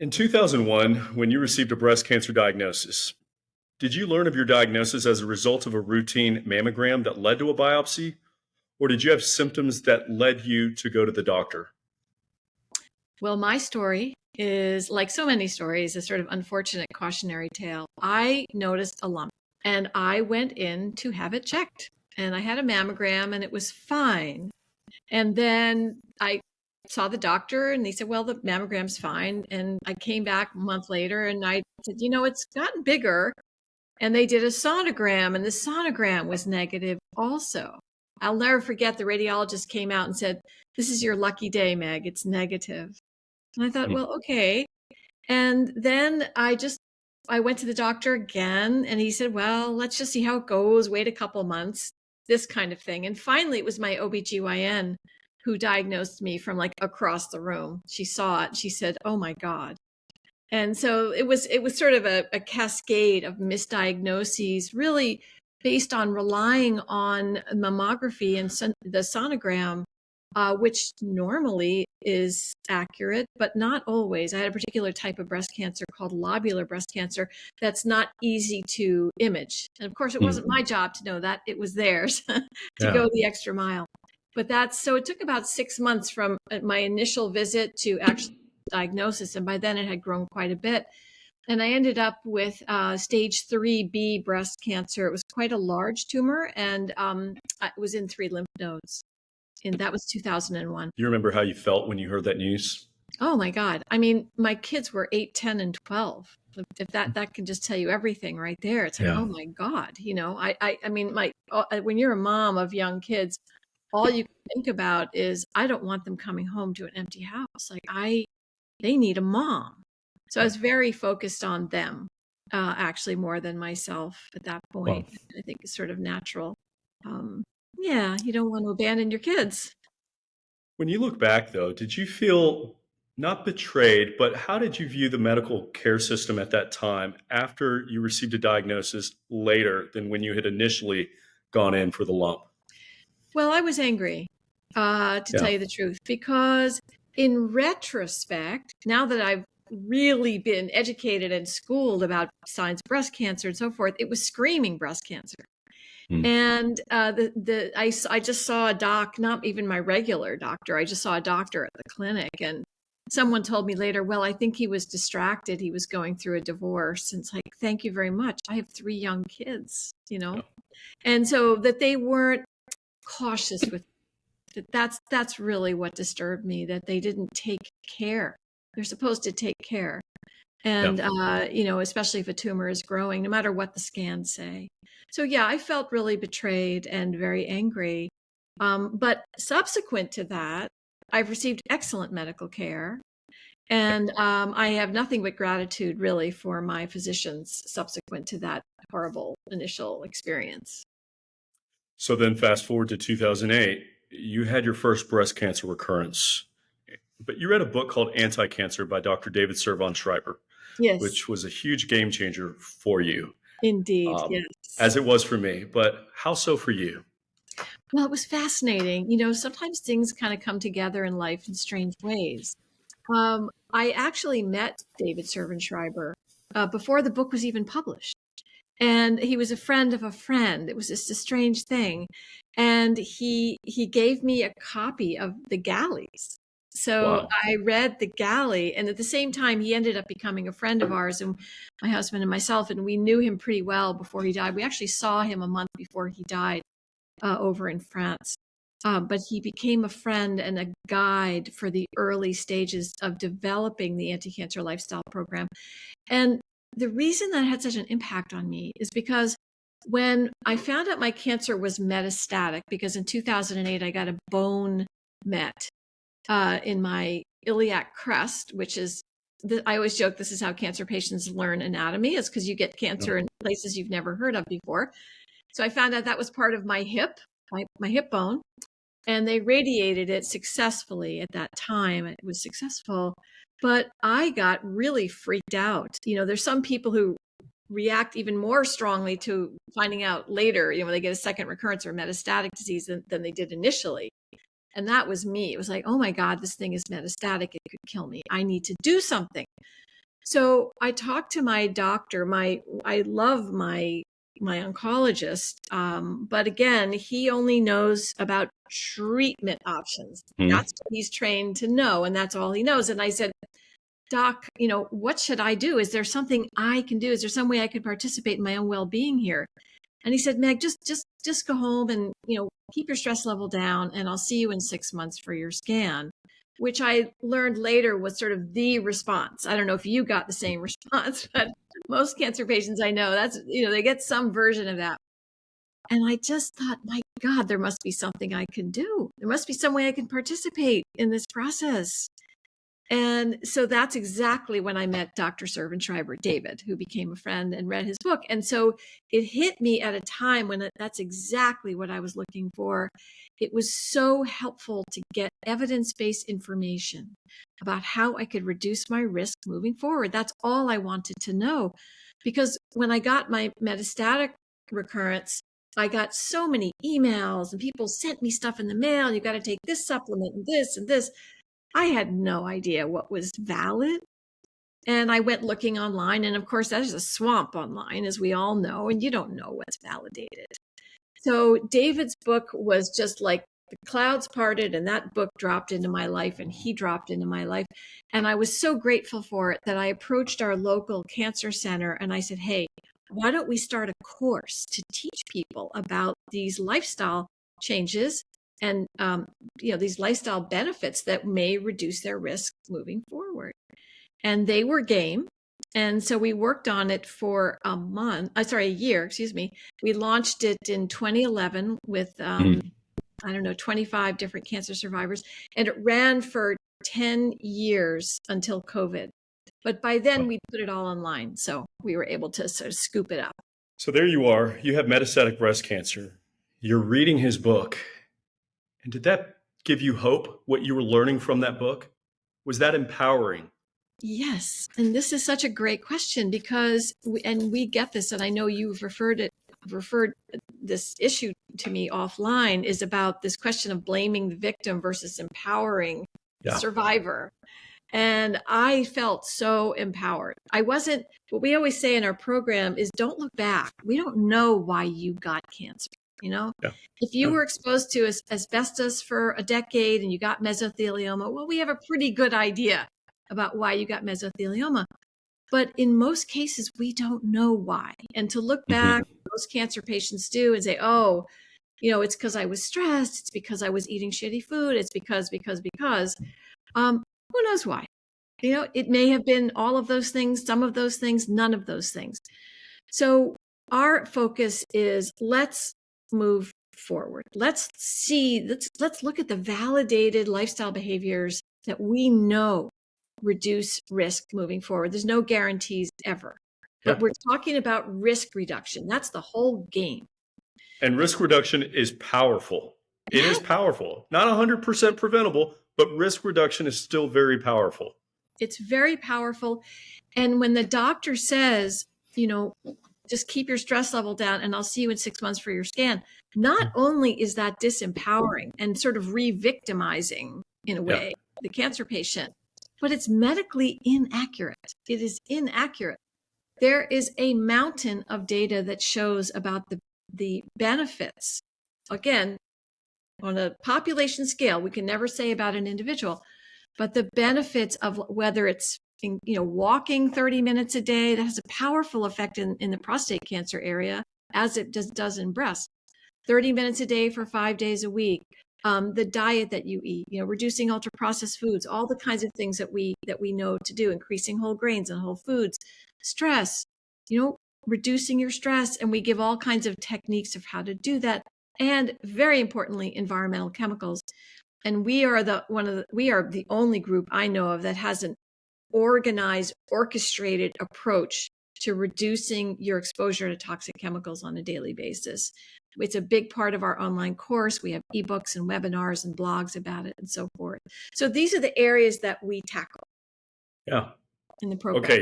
In 2001, when you received a breast cancer diagnosis, did you learn of your diagnosis as a result of a routine mammogram that led to a biopsy, or did you have symptoms that led you to go to the doctor? Well, my story is, like so many stories, a sort of unfortunate cautionary tale. I noticed a lump and I went in to have it checked. And I had a mammogram and it was fine. And then I saw the doctor and they said, well, the mammogram's fine. And I came back a month later and I said, it's gotten bigger. And they did a sonogram and the sonogram was negative also. I'll never forget the radiologist came out and said, this is your lucky day, Meg. It's negative. And I thought, Hmm. well, okay. And then I went to the doctor again and he said, well, let's just see how it goes. Wait a couple months, this kind of thing. And finally it was my OBGYN who diagnosed me from like across the room. She saw it. She said, oh my God. And so it was sort of a cascade of misdiagnoses, really based on relying on mammography and the sonogram, which normally is accurate, but not always. I had a particular type of breast cancer called lobular breast cancer that's not easy to image. And of course, it wasn't my job to know that. It was theirs to Yeah. go the extra mile. But so it took about 6 months from my initial visit to actually diagnosis. And by then it had grown quite a bit. And I ended up with stage 3B breast cancer. It was quite a large tumor and it was in 3 lymph nodes. And that was 2001. You remember how you felt when you heard that news? Oh my God. I mean, my kids were 8, 10, and 12. If that can just tell you everything right there. It's like, Yeah. oh my God. I mean, when you're a mom of young kids, all you can think about is, I don't want them coming home to an empty house. They need a mom. So I was very focused on them, actually more than myself at that point. Well, I think it's sort of natural. Yeah, you don't want to abandon your kids. when you look back, though, did you feel not betrayed, but how did you view the medical care system at that time after you received a diagnosis later than when you had initially gone in for the lump? Well, I was angry, to tell Yeah. you the truth, because in retrospect, now that I've really been educated and schooled about signs of breast cancer and so forth, it was screaming breast cancer. Hmm. And I just saw a doc, not even my regular doctor. I just saw a doctor at the clinic, and someone told me later, well, I think he was distracted. He was going through a divorce. And it's like, thank you very much. I have 3 young kids, Yeah. and so that they weren't cautious with that's really what disturbed me, that they didn't take care. They're supposed to take care. Yeah. And, especially if a tumor is growing, no matter what the scans say. So yeah, I felt really betrayed and very angry. But subsequent to that, I've received excellent medical care. And I have nothing but gratitude really for my physicians subsequent to that horrible initial experience. So then fast forward to 2008, you had your first breast cancer recurrence, but you read a book called Anticancer by Dr. David Servan Schreiber, Yes, which was a huge game changer for you, indeed. um, Yes. as it was for me. But how so for you? Well, it was fascinating. Sometimes things kind of come together in life in strange ways. I actually met David Servan-Schreiber before the book was even published. And he was a friend of a friend. It was just a strange thing. And he gave me a copy of The Galleys. So Wow. I read The Galley, and at the same time, he ended up becoming a friend of ours, and my husband and myself, and we knew him pretty well before he died. We actually saw him a month before he died over in France. But he became a friend and a guide for the early stages of developing the Anti-Cancer Lifestyle Program. And the reason that had such an impact on me is because when I found out my cancer was metastatic, because in 2008 I got a bone met in my iliac crest, which is, I always joke, this is how cancer patients learn anatomy, is because you get cancer in places you've never heard of before. So I found out that was part of my hip, my hip bone, and they radiated it successfully at that time. It was successful, but I got really freaked out. There's some people who react even more strongly to finding out later, when they get a second recurrence or metastatic disease than they did initially. And that was me. It was like, oh my God, this thing is metastatic. It could kill me. I need to do something. So I talked to my doctor. I love my oncologist, but again, he only knows about treatment options. Hmm. That's what he's trained to know, and that's all he knows. And I said, Doc, what should I do? Is there something I can do? Is there some way I could participate in my own well-being here? And he said, Meg, just go home and, keep your stress level down, and I'll see you in 6 months for your scan, which I learned later was sort of the response. I don't know if you got the same response, but most cancer patients I know, that's, they get some version of that. And I just thought, my God, there must be something I can do. There must be some way I can participate in this process. And so that's exactly when I met Dr. Servan-Schreiber, David, who became a friend and read his book. And so it hit me at a time when that's exactly what I was looking for. It was so helpful to get evidence-based information about how I could reduce my risk moving forward. That's all I wanted to know. Because when I got my metastatic recurrence, I got so many emails and people sent me stuff in the mail. You got to take this supplement and this and this. I had no idea what was valid. And I went looking online. And of course, there's a swamp online, as we all know, and you don't know what's validated. So David's book was just like the clouds parted, and that book dropped into my life, and he dropped into my life. And I was so grateful for it that I approached our local cancer center and I said, hey, why don't we start a course to teach people about these lifestyle changes and these lifestyle benefits that may reduce their risk moving forward. And they were game. And so we worked on it for a year, excuse me. We launched it in 2011 with, 25 different cancer survivors. And it ran for 10 years until COVID. But by then we put it all online. So we were able to sort of scoop it up. So there you are. You have metastatic breast cancer. You're reading his book. And did that give you hope, what you were learning from that book? Was that empowering? Yes. And this is such a great question because, we get this, and I know you've referred this issue to me offline, is about this question of blaming the victim versus empowering the survivor. And I felt so empowered. What we always say in our program is don't look back. We don't know why you got cancer. If you were exposed to asbestos for a decade and you got mesothelioma, well, we have a pretty good idea about why you got mesothelioma. But in most cases, we don't know why. And to look back, most cancer patients do and say, oh, it's because I was stressed. It's because I was eating shitty food. It's because. Who knows why? It may have been all of those things, some of those things, none of those things. So our focus is let's move forward. Let's look at the validated lifestyle behaviors that we know reduce risk moving forward. There's no guarantees ever, but we're talking about risk reduction. That's the whole game. And risk reduction is powerful. It is powerful. Not 100% preventable, but risk reduction is still very powerful. It's very powerful. And when the doctor says, just keep your stress level down and I'll see you in 6 months for your scan, not only is that disempowering and sort of re-victimizing in a way the cancer patient, but it's medically inaccurate. It is inaccurate. There is a mountain of data that shows about the benefits. Again, on a population scale, we can never say about an individual, but the benefits of whether it's walking 30 minutes a day, that has a powerful effect in the prostate cancer area, as it does in breast. 30 minutes a day for 5 days a week. The diet that you eat, reducing ultra processed foods, all the kinds of things that we know to do, increasing whole grains and whole foods, stress, reducing your stress. And we give all kinds of techniques of how to do that. And very importantly, environmental chemicals. And we are the only group I know of that has an organized, orchestrated approach to reducing your exposure to toxic chemicals on a daily basis. It's a big part of our online course. We have ebooks and webinars and blogs about it and so forth. So these are the areas that we tackle in the program. Okay,